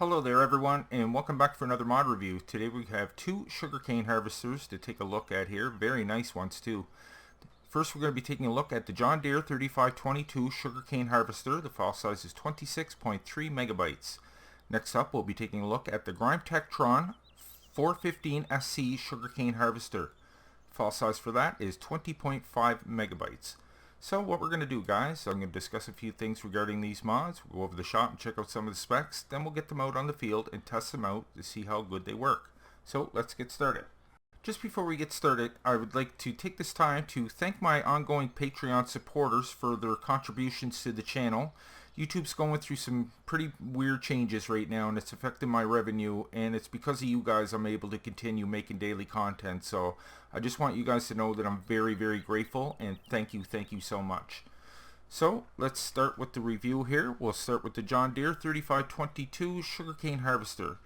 Hello there everyone, and welcome back for another mod review. Today we have two sugarcane harvesters to take a look at here. Very nice ones too. First we're going to be taking a look at the John Deere 3522 sugarcane harvester. The file size is 26.3 megabytes. Next up we'll be taking a look at the Grimme Tectron 415SC sugarcane harvester. File size for that is 20.5 megabytes. So what we're going to do, guys, I'm going to discuss a few things regarding these mods. We'll go over the shop and check out some of the specs. Then we'll get them out on the field and test them out to see how good they work. So let's get started. Just before we get started, I would like to take this time to thank my ongoing Patreon supporters for their contributions to the channel. YouTube's going through some pretty weird changes right now, and it's affecting my revenue, and it's because of you guys I'm able to continue making daily content. So I just want you guys to know that I'm very, very grateful, and thank you so much. So let's start with the review here. We'll start with the John Deere 3522 sugarcane harvester.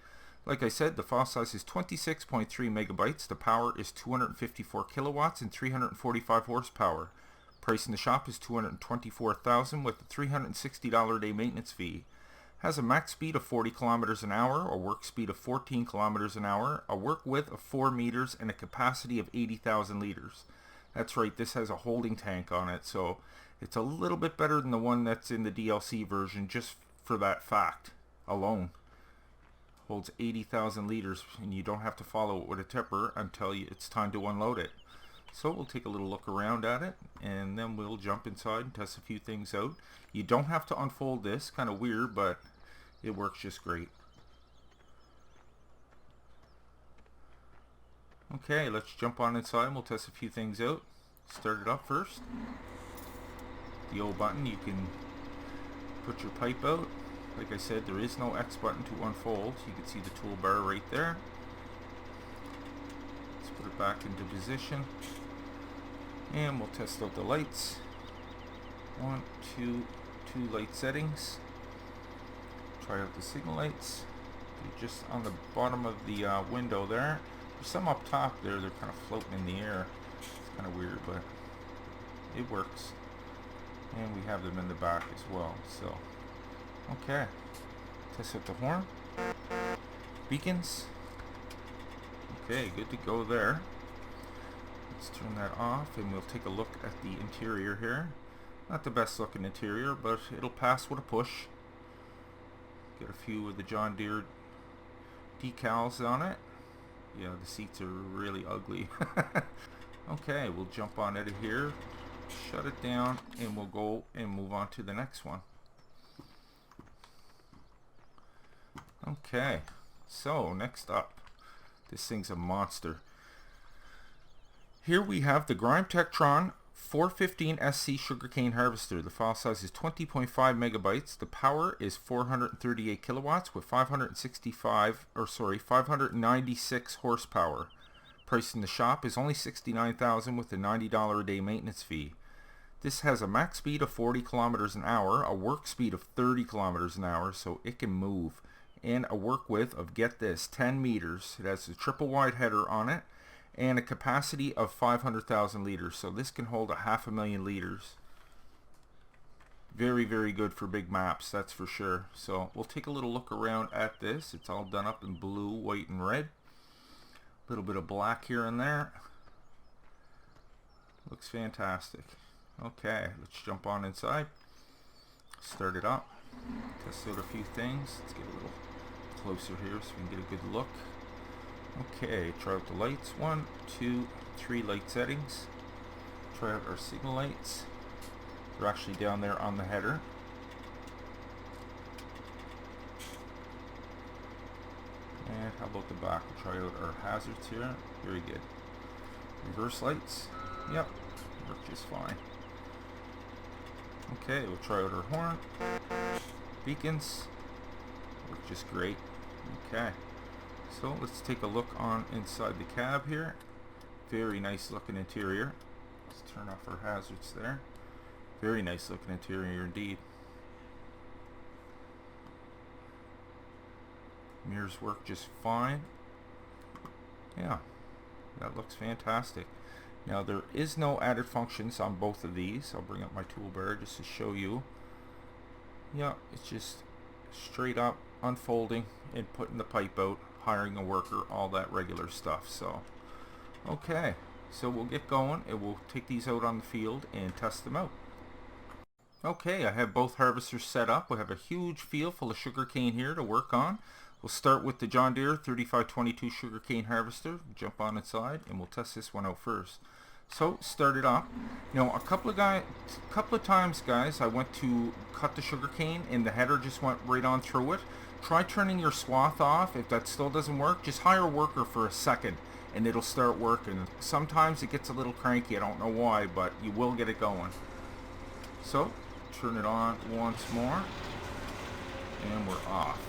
Like I said, the file size is 26.3 megabytes. The power is 254 kilowatts and 345 horsepower. Price in the shop is $224,000 with a $360 a day maintenance fee. Has a max speed of 40 kilometers an hour, a work speed of 14 kilometers an hour, a work width of 4 meters, and a capacity of 80,000 liters. That's right, this has a holding tank on it, so it's a little bit better than the one that's in the DLC version just for that fact alone. Holds 80,000 liters, and you don't have to follow it with a tipper until it's time to unload it. So we'll take a little look around at it, and then we'll jump inside and test a few things out. You don't have to unfold this, kind of weird, but it works just great. Okay, let's jump on inside and we'll test a few things out. Start it up first. The O button, you can put your pipe out. Like I said, there is no X button to unfold. You can see the toolbar right there. Let's put it back into position. And we'll test out the lights. Two light settings. Try out the signal lights. They're just on the bottom of the window there. There's some up top there. They're kind of floating in the air. It's kind of weird, but it works. And we have them in the back as well. So, okay. Test out the horn. Beacons. Okay, good to go there. Let's turn that off and we'll take a look at the interior here. Not the best looking interior, but it'll pass with a push. Get a few of the John Deere decals on it. Yeah, the seats are really ugly. Okay, we'll jump on out of here, shut it down, and we'll go and move on to the next one. Okay, so next up, this thing's a monster. Here we have the Grimme Tectron 415SC sugarcane harvester. The file size is 20.5 megabytes. The power is 438 kilowatts with 596 horsepower. Price in the shop is only $69,000 with a $90 a day maintenance fee. This has a max speed of 40 kilometers an hour, a work speed of 30 kilometers an hour, so it can move, and a work width of, get this, 10 meters. It has a triple wide header on it, and a capacity of 500,000 liters, so this can hold 500,000 liters. Very, very good for big maps, that's for sure. So we'll take a little look around at this. It's all done up in blue, white, and red. A little bit of black here and there. Looks fantastic. Okay, let's jump on inside. Start it up. Test out a few things. Let's get a little closer here so we can get a good look. Okay, try out the lights. 1, 2, 3 light settings. Try out our signal lights. They're actually down there on the header. And how about the back? We'll try out our hazards here. Very good. Reverse lights. Yep, work just fine. Okay, we'll try out our horn. Beacons. Work just great. Okay. So let's take a look on inside the cab here. Very nice looking interior. Let's turn off our hazards there. Very nice looking interior indeed. Mirrors work just fine. Yeah, that looks fantastic. Now there is no added functions on both of these. I'll bring up my toolbar just to show you. Yeah, it's just straight up unfolding and putting the pipe out, hiring a worker, all that regular stuff. So okay, so we'll get going and we'll take these out on the field and test them out. Okay, I have both harvesters set up. We have a huge field full of sugarcane here to work on. We'll start with the John Deere 3522 sugarcane harvester. Jump on inside and we'll test this one out first. So start it up. You know, a couple of times, guys, I went to cut the sugarcane and the header just went right on through it. Try turning your swath off. If that still doesn't work, just hire a worker for a second and it'll start working. Sometimes it gets a little cranky, I don't know why, but you will get it going. So turn it on once more and we're off.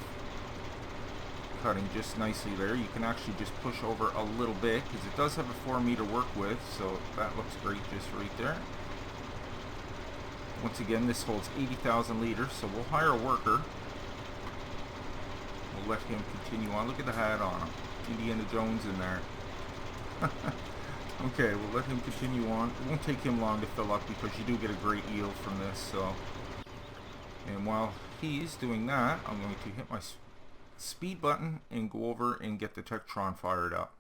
Cutting just nicely there. You can actually just push over a little bit because it does have a 4 meter work width, so that looks great just right there. Once again, this holds 80,000 liters, so we'll hire a worker. We'll let him continue on. Look at the hat on him. Indiana Jones in there. Okay, we'll let him continue on. It won't take him long to fill up because you do get a great yield from this. So, and while he's doing that, I'm going to hit my speed button and go over and get the Tectron fired up.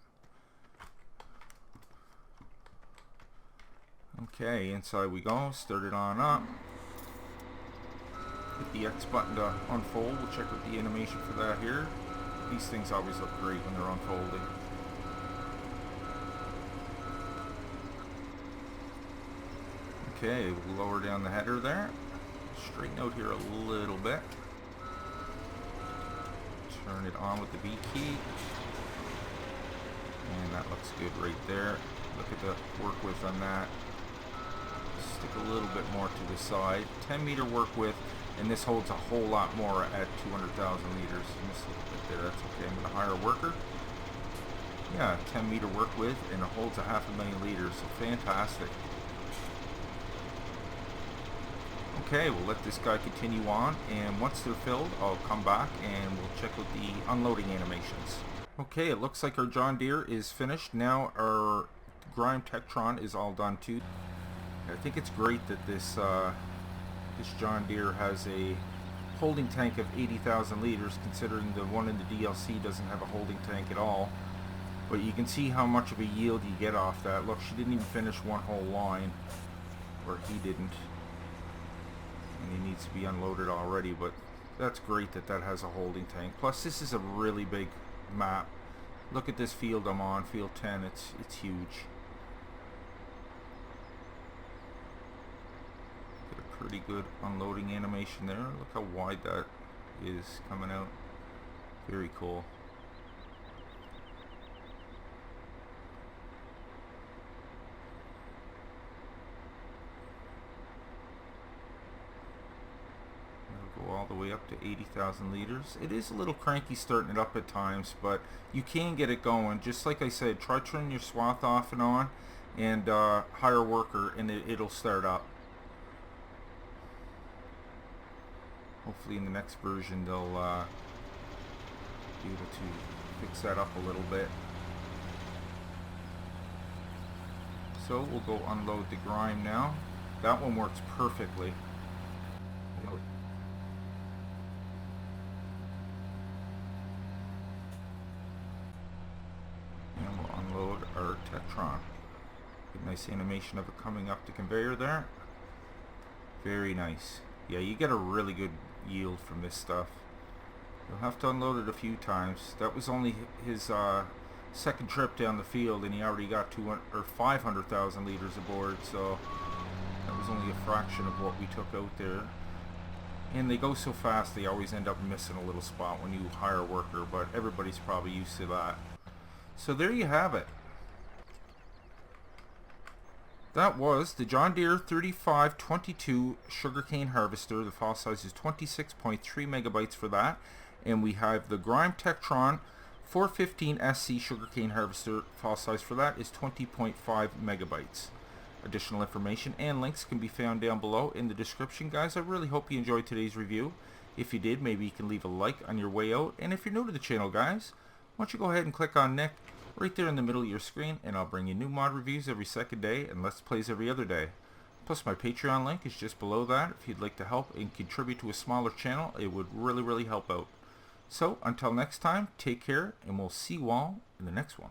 Okay, inside we go. Start it on up. Hit the X button to unfold. We'll check out the animation for that here. These things always look great when they're unfolding. Okay, we'll lower down the header there. Straighten out here a little bit. Turn it on with the B key. And that looks good right there. Look at the work width on that. Stick a little bit more to the side. 10 meter work width, and this holds a whole lot more at 200,000 liters. And this little bit there, that's okay. I'm going to hire a worker. Yeah, 10 meter work width, and it holds a 500,000 liters, so fantastic. Okay, we'll let this guy continue on, and once they're filled, I'll come back and we'll check out the unloading animations. Okay, it looks like our John Deere is finished. Now our Grimme Tectron is all done too. I think it's great that this John Deere has a holding tank of 80,000 liters, considering the one in the DLC doesn't have a holding tank at all. But you can see how much of a yield you get off that. Look, she didn't even finish one whole line, or he didn't. And he needs to be unloaded already, but that's great that that has a holding tank. Plus, this is a really big map. Look at this field I'm on, field 10. It's huge. Get a pretty good unloading animation there. Look how wide that is coming out. Very cool. All the way up to 80,000 liters. It is a little cranky starting it up at times, but you can get it going. Just like I said, try turning your swath off and on, and hire a worker, and it'll start up. Hopefully in the next version they'll be able to fix that up a little bit. So we'll go unload the Grimme now. That one works perfectly. Our Tectron. Good, nice animation of it coming up the conveyor there. Very nice. Yeah, you get a really good yield from this stuff. You'll have to unload it a few times. That was only his second trip down the field, and he already got 500,000 liters aboard, so that was only a fraction of what we took out there. And they go so fast, they always end up missing a little spot when you hire a worker, but everybody's probably used to that. So there you have it. That was the John Deere 3522 sugarcane harvester. The file size is 26.3 megabytes for that. And we have the Grimme Tectron 415SC sugarcane harvester. File size for that is 20.5 megabytes. Additional information and links can be found down below in the description, guys. I really hope you enjoyed today's review. If you did, maybe you can leave a like on your way out. And if you're new to the channel, guys, why don't you go ahead and click on Nick right there in the middle of your screen, and I'll bring you new mod reviews every second day and Let's Plays every other day. Plus my Patreon link is just below that. If you'd like to help and contribute to a smaller channel, it would really help out. So until next time, take care, and we'll see you all in the next one.